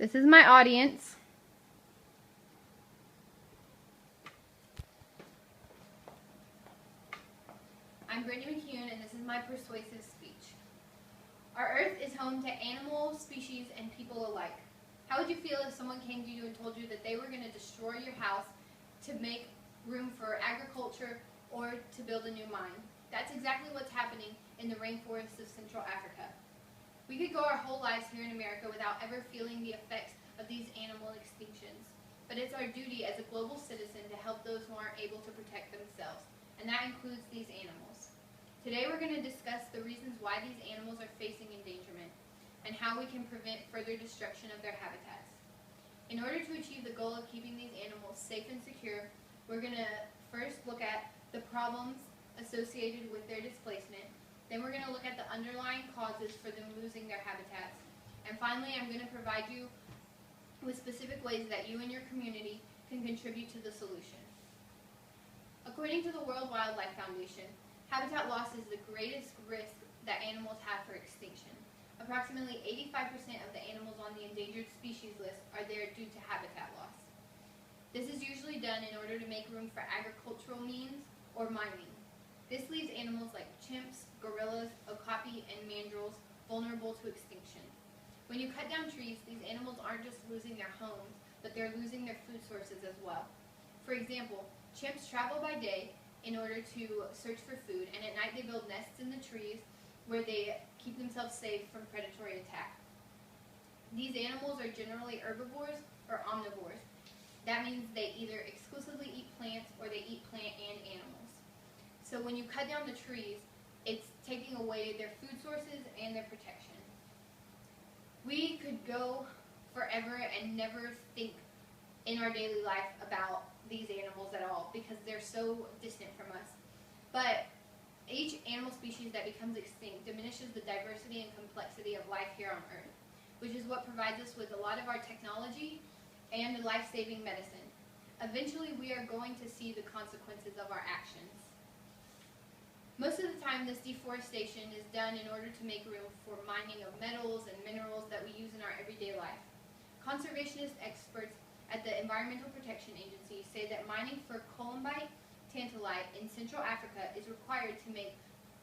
This is my audience. I'm Brittany McCune, and this is my persuasive speech. Our Earth is home to animals, species, and people alike. How would you feel if someone came to you and told you that they were going to destroy your house to make room for agriculture or to build a new mine? That's exactly what's happening in the rainforests of Central Africa. We could go our whole lives here in America without ever feeling the effects of these animal extinctions. But it's our duty as a global citizen to help those who aren't able to protect themselves, and that includes these animals. Today we're going to discuss the reasons why these animals are facing endangerment and how we can prevent further destruction of their habitats. In order to achieve the goal of keeping these animals safe and secure, we're going to first look at the problems associated with their displacement. Then we're going to look at the underlying causes for them losing their habitats. And finally, I'm going to provide you with specific ways that you and your community can contribute to the solution. According to the World Wildlife Foundation, habitat loss is the greatest risk that animals have for extinction. Approximately 85% of the animals on the endangered species list are there due to habitat loss. This is usually done in order to make room for agricultural means or mining. This leaves animals like chimps, gorillas, okapi, and mandrills vulnerable to extinction. When you cut down trees, these animals aren't just losing their homes, but they're losing their food sources as well. For example, chimps travel by day in order to search for food, and at night they build nests in the trees where they keep themselves safe from predatory attack. These animals are generally herbivores or omnivores. That means they either exclusively eat plants or they eat plant and animals. So when you cut down the trees, it's taking away their food sources and their protection. We could go forever and never think in our daily life about these animals at all because they're so distant from us. But each animal species that becomes extinct diminishes the diversity and complexity of life here on Earth, which is what provides us with a lot of our technology and life-saving medicine. Eventually, we are going to see the consequences of our actions. Most of the time, this deforestation is done in order to make room for mining of metals and minerals that we use in our everyday life. Conservationist experts at the Environmental Protection Agency say that mining for columbite, tantalite in Central Africa is required to make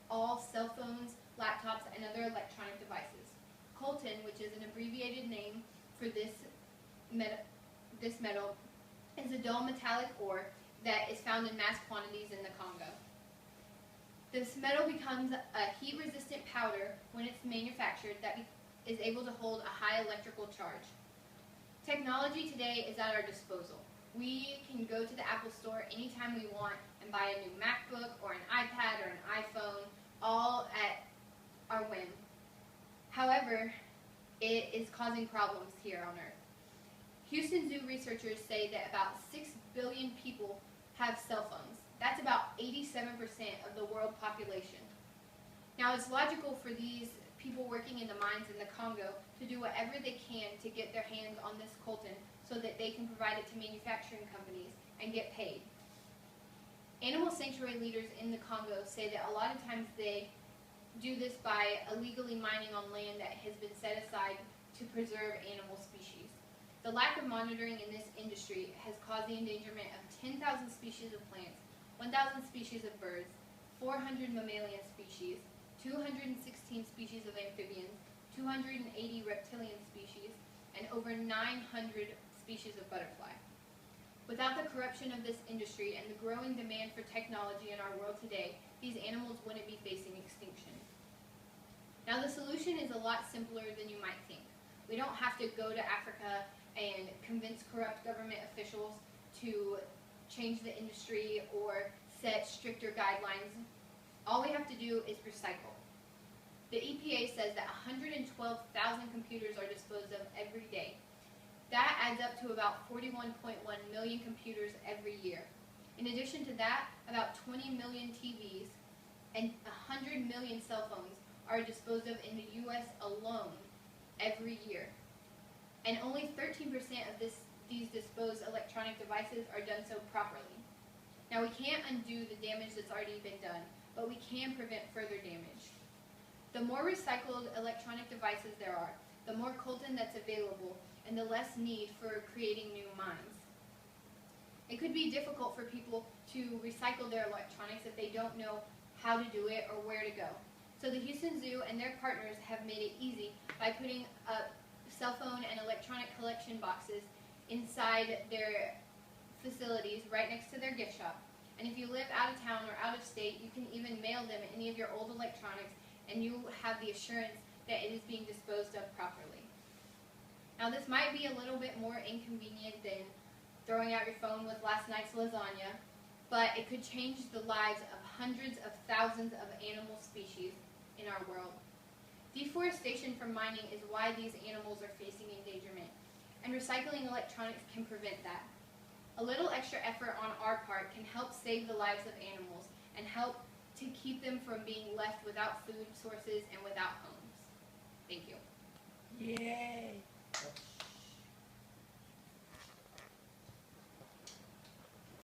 all cell phones, laptops, and other electronic devices. Coltan, which is an abbreviated name for this metal, is a dull metallic ore that is found in mass quantities in the Congo. This metal becomes a heat-resistant powder when it's manufactured that is able to hold a high electrical charge. Technology today is at our disposal. We can go to the Apple Store anytime we want and buy a new MacBook or an iPad or an iPhone, all at our whim. However, it is causing problems here on Earth. Houston Zoo researchers say that about 6 billion people have cell phones. That's about 87% of the world population. Now, it's logical for these people working in the mines in the Congo to do whatever they can to get their hands on this coltan so that they can provide it to manufacturing companies and get paid. Animal sanctuary leaders in the Congo say that a lot of times they do this by illegally mining on land that has been set aside to preserve animal species. The lack of monitoring in this industry has caused the endangerment of 10,000 species of plants, 1,000 species of birds, 400 mammalian species, 216 species of amphibians, 280 reptilian species, and over 900 species of butterfly. Without the corruption of this industry and the growing demand for technology in our world today, these animals wouldn't be facing extinction. Now, the solution is a lot simpler than you might think. We don't have to go to Africa and convince corrupt government officials to change the industry or set stricter guidelines. All we have to do is recycle. The EPA says that 112,000 computers are disposed of every day. That adds up to about 41.1 million computers every year. In addition to that, about 20 million TVs and 100 million cell phones are disposed of in the U.S. alone every year. And only 13% of these disposed electronic devices are done so properly. Now, we can't undo the damage that's already been done, but we can prevent further damage. The more recycled electronic devices there are, the more coltan that's available, and the less need for creating new mines. It could be difficult for people to recycle their electronics if they don't know how to do it or where to go. So the Houston Zoo and their partners have made it easy by putting up cell phone and electronic collection boxes inside their facilities right next to their gift shop. And if you live out of town or out of state, you can even mail them any of your old electronics, and you have the assurance that it is being disposed of properly. Now, this might be a little bit more inconvenient than throwing out your phone with last night's lasagna, but it could change the lives of hundreds of thousands of animal species in our world. Deforestation from mining is why these animals are facing endangerment, and recycling electronics can prevent that. A little extra effort on our part can help save the lives of animals and help to keep them from being left without food sources and without homes. Thank you. Yay!